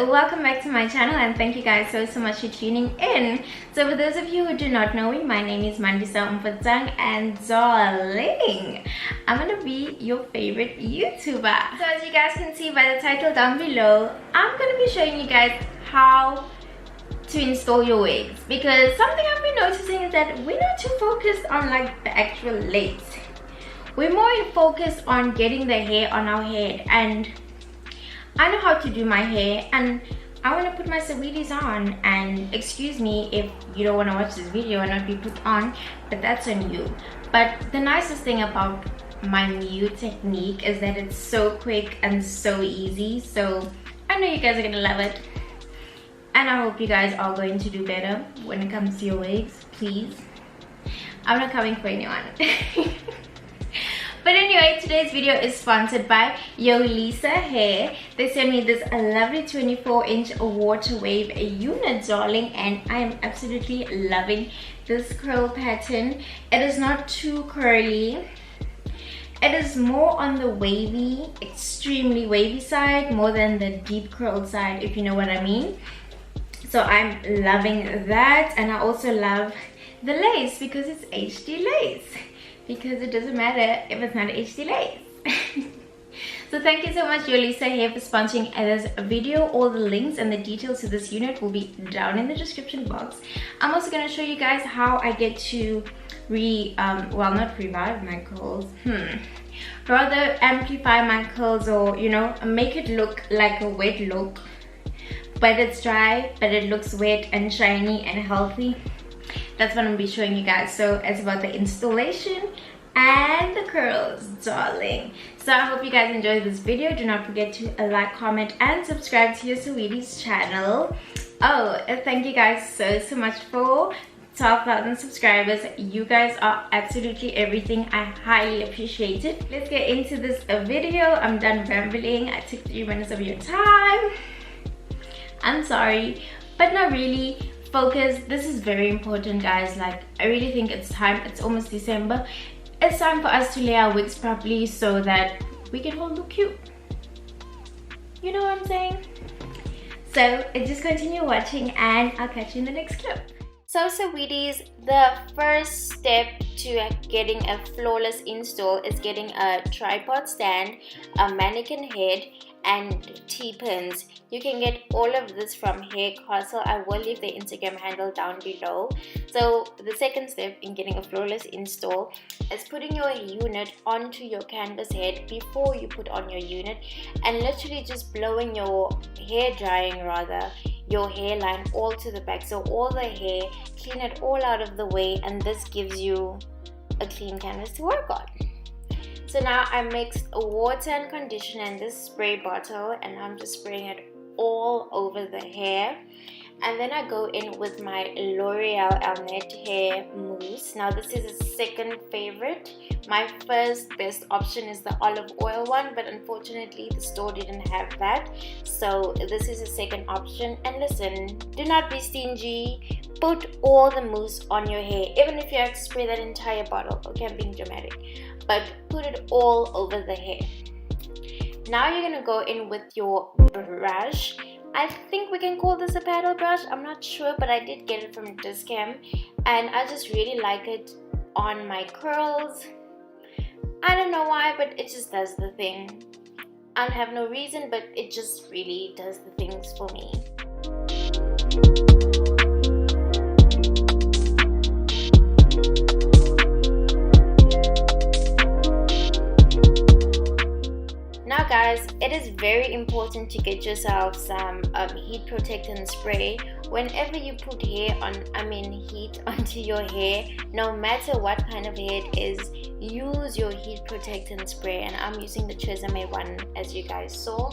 welcome back to my channel, and thank you guys so much for tuning in. So for those of you who do not know me, my name is Mandisa Mpotsang, and darling, I'm gonna be your favorite YouTuber. So as you guys can see by the title down below, I'm gonna be showing you guys how to install your wigs, because something I've been noticing is that we're not too focused on like the actual lace. We're more focused on getting the hair on our head, and I know how to do my hair and I want to put my sweeties on, and excuse me if you don't want to watch this video and not be put on, but that's on you. But the nicest thing about my new technique is that it's so quick and so easy, so I know you guys are gonna love it, and I hope you guys are going to do better when it comes to your wigs. Please, I'm not coming for anyone. But anyway, today's video is sponsored by Yolissa Hair. They sent me this lovely 24-inch water wave unit, darling, and I am absolutely loving this curl pattern. It is not too curly. It is more on the wavy, extremely wavy side, more than the deep curl side, if you know what I mean. So I'm loving that, and I also love the lace because it's HD lace. Because it doesn't matter if it's not HD lace. So thank you so much, Yolissa Hair, for sponsoring this video. All the links and the details to this unit will be down in the description box. I'm also going to show you guys how I get to well, not revive my curls, rather amplify my curls, or you know, make it look like a wet look, but it's dry, but it looks wet and shiny and healthy. That's what I'm gonna be showing you guys. So it's about the installation and the curls, darling. So I hope you guys enjoyed this video. Do not forget to like, comment, and subscribe to your sweeties channel. Oh, and thank you guys so much for 12,000 subscribers. You guys are absolutely everything. I highly appreciate it. Let's get into this video. I'm done rambling. I took 3 minutes of your time. I'm sorry, but not really. Focus. This is very important, guys. Like, I really think it's time. It's almost December. It's time for us to lay our wigs properly so that we can all look cute. You know what I'm saying? So just continue watching, and I'll catch you in the next clip. So sweeties, the first step to getting a flawless install is getting a tripod stand, a mannequin head, and T-pins. You can get all of this from Hair Castle. I will leave the Instagram handle down below. So the second step in getting a flawless install is putting your unit onto your canvas head before you put on your unit, and literally just blowing your hair drying, rather, your hairline all to the back, so all the hair, clean it all out of the way, and this gives you a clean canvas to work on. So now I mixed water and conditioner in this spray bottle, and I'm just spraying it all over the hair. And then I go in with my L'Oreal Alnet hair mousse. Now this is a second favorite. My first best option is the olive oil one, but unfortunately the store didn't have that. So this is a second option. And listen, do not be stingy. Put all the mousse on your hair, even if you have to spray that entire bottle. Okay, I'm being dramatic, but put it all over the hair. Now you're gonna go in with your brush. I think we can call this a paddle brush. I'm not sure, but I did get it from Discam, and I just really like it on my curls. I don't know why, but it just does the thing. I have no reason, but it just really does the things for me. Now guys, it is very important to get yourself some heat protectant spray. Whenever you put heat onto your hair, no matter what kind of hair it is, use your heat protectant spray, and I'm using the Tresemme one, as you guys saw.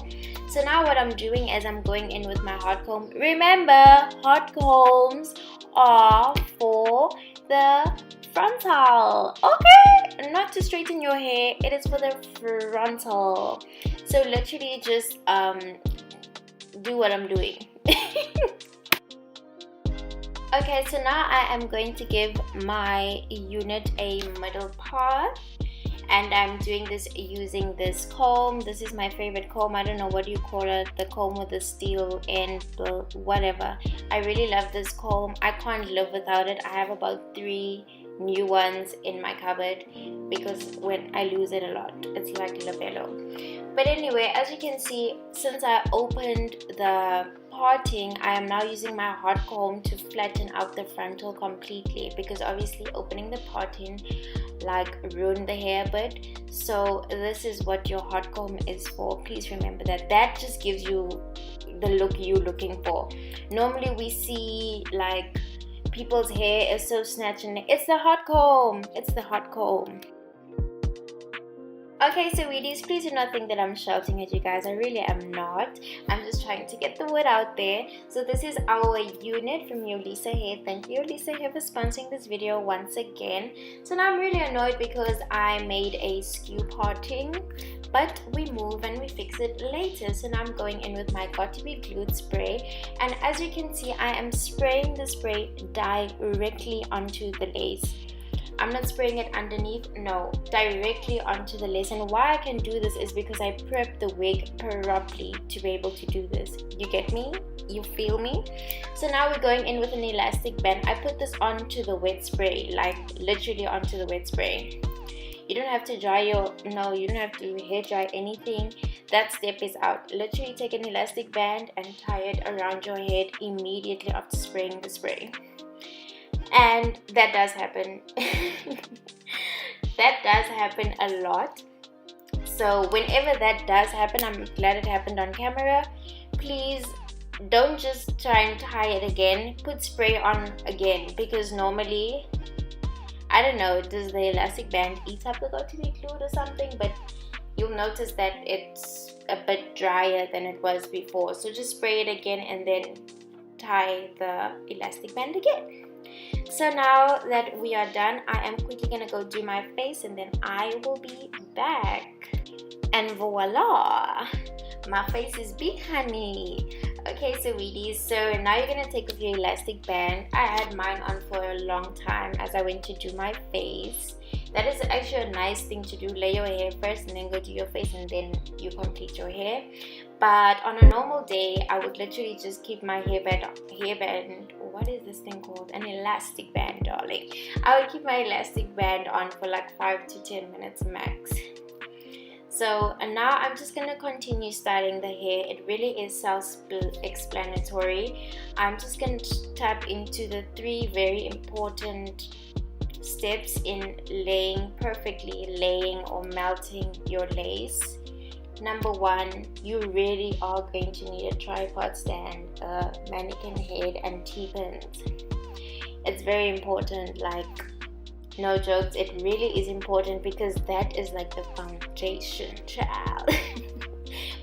So now what I'm doing is I'm going in with my hot comb. Remember, hot combs are for the frontal, okay? Not to straighten your hair, it is for the frontal. So literally just do what I'm doing. Okay, so now I am going to give my unit a middle part, and I'm doing this using this comb. This is my favorite comb. I don't know what you call it, the comb with the steel end, the whatever. I really love this comb. I can't live without it. I have about 3 new ones in my cupboard because when I lose it a lot, it's like labello. But anyway, as you can see, since I opened the parting, I am now using my hot comb to flatten out the frontal completely, because obviously opening the parting like ruined the hair a bit. So this is what your hot comb is for. Please remember that. That just gives you the look you're looking for. Normally we see like people's hair is so snatched and it's the hot comb, it's the hot comb. Okay, so sweeties, please do not think that I'm shouting at you guys. I really am not. I'm just trying to get the word out there. So this is our unit from Yolissa Hair. Thank you, Yolissa Hair, for sponsoring this video once again. So now I'm really annoyed because I made a skew parting, but we move and we fix it later. So now I'm going in with my got2b glued spray, and as you can see, I am spraying the spray directly onto the lace. I'm not spraying it underneath, no, directly onto the lace. And why I can do this is because I prep the wig properly to be able to do this. You get me? You feel me? So now we're going in with an elastic band. I put this onto the wet spray, like literally onto the wet spray. You don't have to dry your, no, you don't have to hair dry anything. That step is out. Literally take an elastic band and tie it around your head immediately after spraying the spray. And that does happen. That does happen a lot. So whenever that does happen, I'm glad it happened on camera. Please don't just try and tie it again. Put spray on again, because normally, I don't know, does the elastic band eat up the got2b glue or something? But you'll notice that it's a bit drier than it was before. So just spray it again and then tie the elastic band again. So now that we are done, I am quickly gonna go do my face and then I will be back. And voila, my face is big, honey. Okay, so sweeties, so now you're gonna take off your elastic band. I had mine on for a long time as I went to do my face. That is actually a nice thing to do. Lay your hair first and then go do your face and then you complete your hair. But on a normal day, I would literally just keep my hairband, what is this thing called? An elastic band, darling. I would keep my elastic band on for like 5 to 10 minutes max. So now I'm just gonna continue styling the hair. It really is self-explanatory. I'm just gonna tap into the 3 very important steps in perfectly laying or melting your lace. Number 1, you really are going to need a tripod stand, a mannequin head, and T-pins. It's very important, like, no jokes, it really is important because that is like the foundation, child.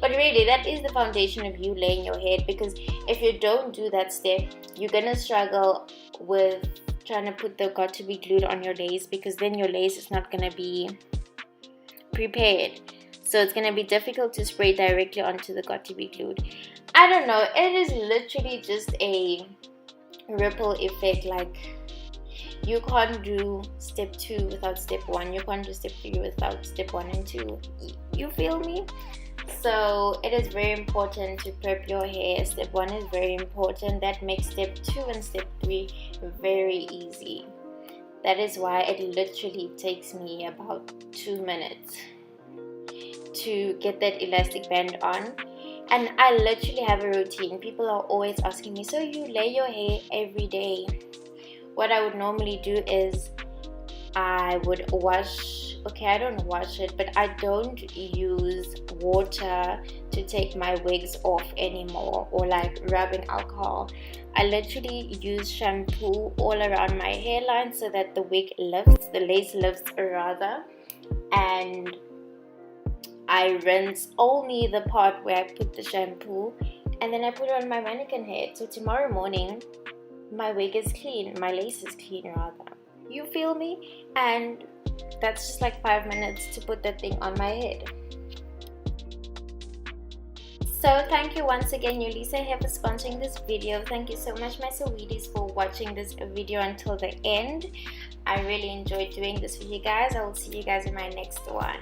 But really, that is the foundation of you laying your head, because if you don't do that step, you're gonna struggle with trying to put the got2b glued on your lace, because then your lace is not gonna be prepared. So it's gonna be difficult to spray directly onto the got2b glued. I don't know, it is literally just a ripple effect. Like, you can't do step 2 without step 1. You can't do step 3 without step 1 and 2. You feel me? So it is very important to prep your hair. Step 1 is very important. That makes step 2 and step 3 very easy. That is why it literally takes me about 2 minutes to get that elastic band on. And I literally have a routine. People are always asking me, so you lay your hair every day? What I would normally do is I would wash, okay, I don't wash it, but I don't use water to take my wigs off anymore, or like rubbing alcohol. I literally use shampoo all around my hairline so that the wig lifts, the lace lifts rather, and I rinse only the part where I put the shampoo, and then I put it on my mannequin head. So tomorrow morning, my wig is clean, my lace is clean rather. You feel me? And that's just like 5 minutes to put that thing on my head. So thank you once again, Yolissa Hair, for sponsoring this video. Thank you so much, my sweeties, for watching this video until the end. I really enjoyed doing this for you guys. I will see you guys in my next one.